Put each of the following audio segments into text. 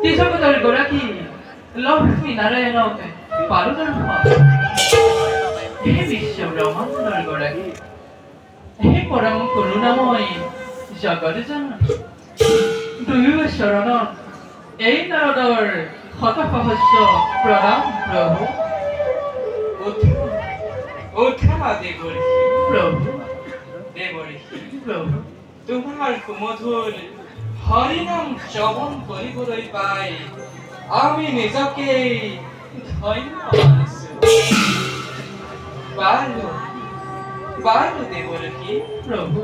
তিজগতৰ গৰাকী লক্ষ্মী নাৰায়ণক পালনৰ হে বিশ্ব ব্ৰহ্মাণ্ডৰ গৰাকী হে পৰম কৰুণাময় জগতজন দুয়ো চৰণত এই নাৰদৰ শত সহস্ৰ প্ৰণাম প্ৰভু। উঠা দেৱঋষি প্ৰভু দেৱঋষি প্ৰভু তোমাৰ সুমধুৰ হৰিনাম শ্ৰৱণ কৰিবলৈ পাই আমি নিজকে ধন্য মানিছো। বাৰু দেৱঋষি প্ৰভু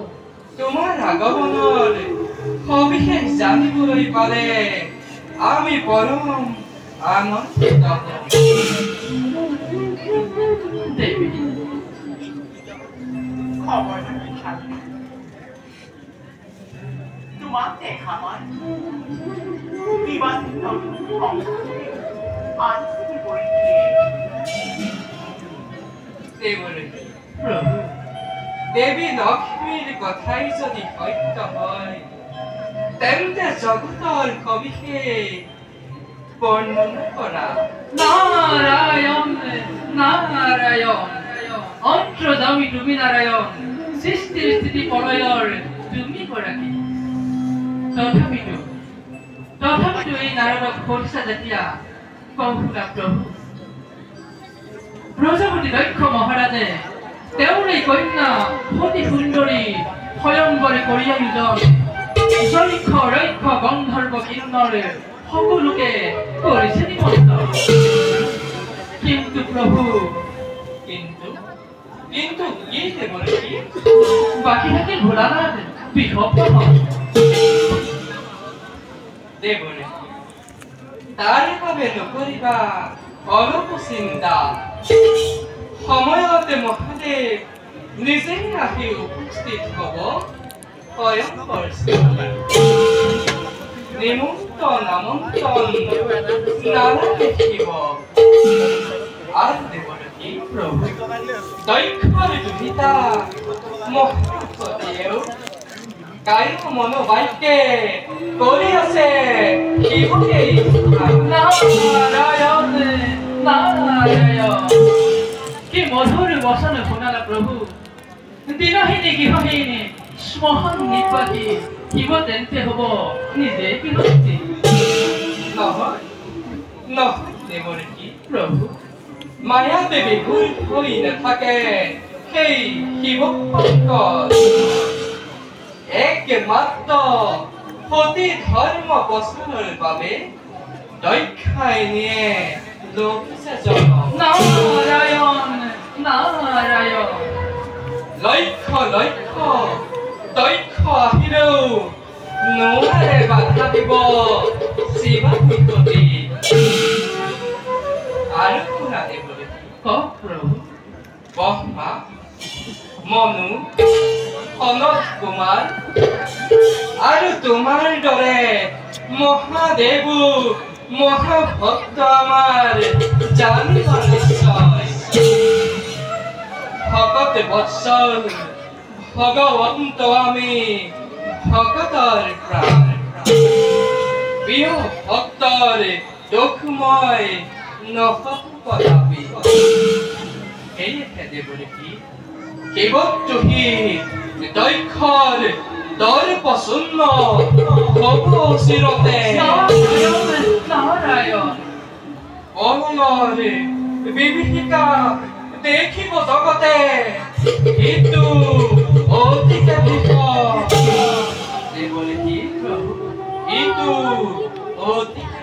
তোমাৰ আগমনৰ সবিশেষ জানিবলৈ পালে আমি পৰম আনন্দিত দেৱী খবৰ তোমাক দেখা হয় দেৱঋষি প্ৰভু দেৱী লক্ষ্মীৰ কথাই যদি সত্য হয় তেন্তে জগতৰ সবিশেষ বৰ্ণনা কৰা। নাৰায়ণ নাৰায়ণ অন্তৰ্যামী তুমি নাৰায়ণ সৃষ্টিৰ স্থিতি প্ৰলয়ৰ তুমি গৰাকী তথাপিতো এই নাৰদক সৰিছা যেতিয়া কৌশুলা প্ৰভু প্ৰজাপতি দক্ষ মহাৰাজে তেওঁৰ এই কন্যা সতী সুন্দৰী স্বয়ংবৰে কৰি আয়োজন যক্ষ ৰক্ষ গন্ধৰ্ব কিন্নৰে সকলোকে কৰিছে নিমন্ত্ৰণ। কিন্তু প্ৰভু কিন্তু কি দেৱঋষি বাকী থাকিল ভোলানাথ বিভক্ত দেৱঋষি তাৰে বাবে নকৰিবা অলপ চিন্তা। সময়তে মহাদেৱ নিজে আহি উপস্থিত হব স্বয়ংবৰ নিমন্ত্ৰণ আমন্ত্ৰণ নালাগে শিৱ। আৰু দেৱঋষি প্ৰভু দক্ষৰ দুহিতা মহাসতীয়েও কায়িক মনোবাক্যে কৰি আছে শিৱকেই নাৰায়ণ নাৰায়ণ কি মধুৰ বচন শুনালা প্ৰভু দিনহীনে গৃহহীনে শ্মশান নিবাসী শিৱ তেন্তে হব নিজে বিনষ্টি। নহয় নহয় দেৱঋষি প্ৰভু মায়া দেৱী ভুল হৈ নাথাকে সেই শিৱ শংকৰ একমাত্ৰ সতী ধৰ্ম বচনৰ বাবে দক্ষাই নিয়ে লভিছে জন্ম। নাৰায়ণ নাৰায়ণ লক্ষ লক্ষ দক্ষ আহিলেও নোৱাৰে বাধা দিব শিৱাধিপতি। আৰু শুনা দেৱঋষি কওক প্ৰভু ব্ৰহ্মা মনু সনত কুমাৰ আৰু তোমাৰ দৰে মহাদেৱো মহাভক্ত আমাৰ জানিব নিশ্চয়। ভকত বৎসল ভগৱন্ত আমি ভকতৰ প্ৰাণ প্ৰিয় ভক্তৰ দুখময় নহপদাবি। সেয়েহে দেৱঋষি কেৱতুহি দক্ষৰ দৰ্পশূন্য হব চিৰতে নাৰায়ণ অনলৰ বিভীষিকা দেখিব জগতে কিন্তু অতিকে দেৱঋষি কিন্তু অতিকে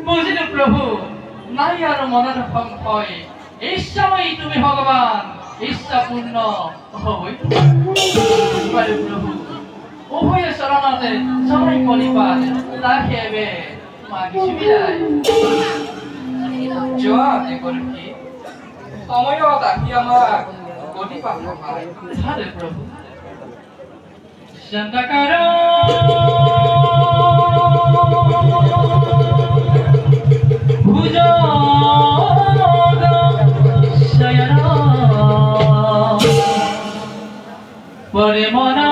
বুজিলো প্ৰভু নাই আৰু মনত সংশয় ইচ্ছাময়ী তুমি ভগৱান ইচ্ছাপূৰ্ণ হবই বাৰু প্ৰভু উভয় চৰণতে জনাই কলিপাত লাখেবে মাগিছো বিদায়। যোৱা দেৱঋষি সময়ত আহি আমাক কলিপাত সহায় ভালে প্ৰভু শান্তকাৰ ভুজ শয়ন পরে মনা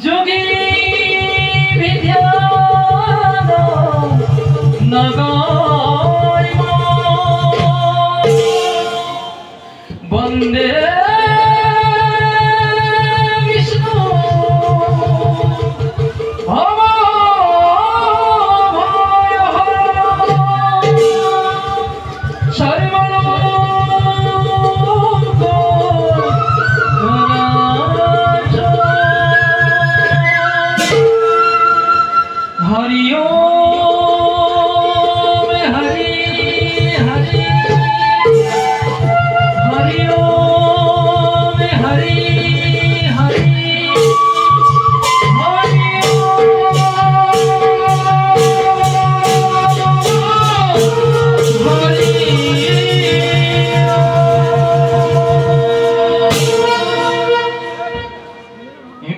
যোগী বিদ্যা নগর বন্দে বিষ্ণু ভব हरि ओम हरि हरि हरि ओम हरि हरि हरि ओम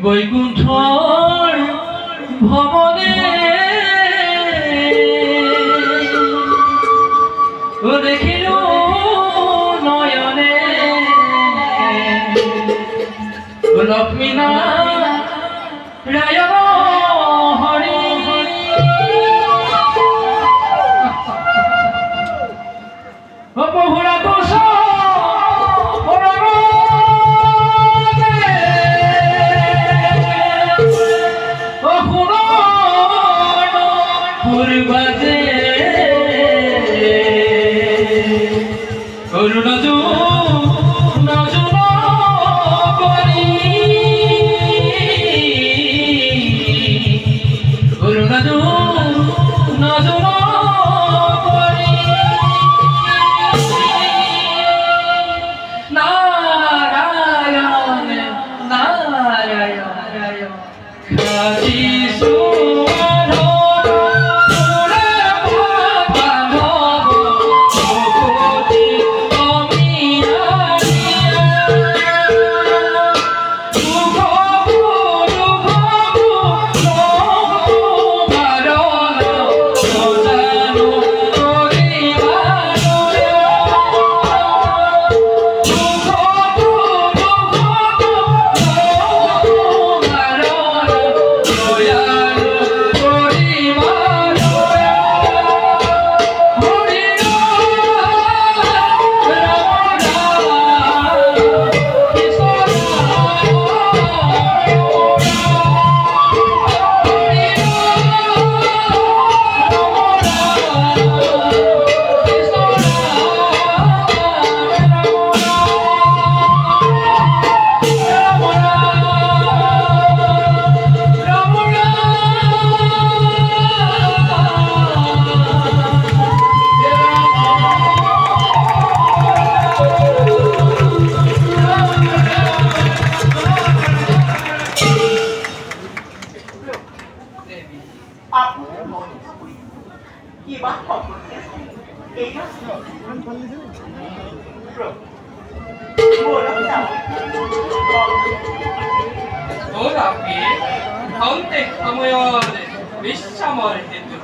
বৈকুণ্ঠৰ ভবনে দেখিলো নয়নে লক্ষ্মী নারায়ণ হরি বহুরা কোষ বাজে করুণাজু নজুন করি করুণাজু নজুন করি নারায়ণ নারায়ণ খাজি তথাপি খন্তেক সময়ত বিশ্ৰামৰ হেতু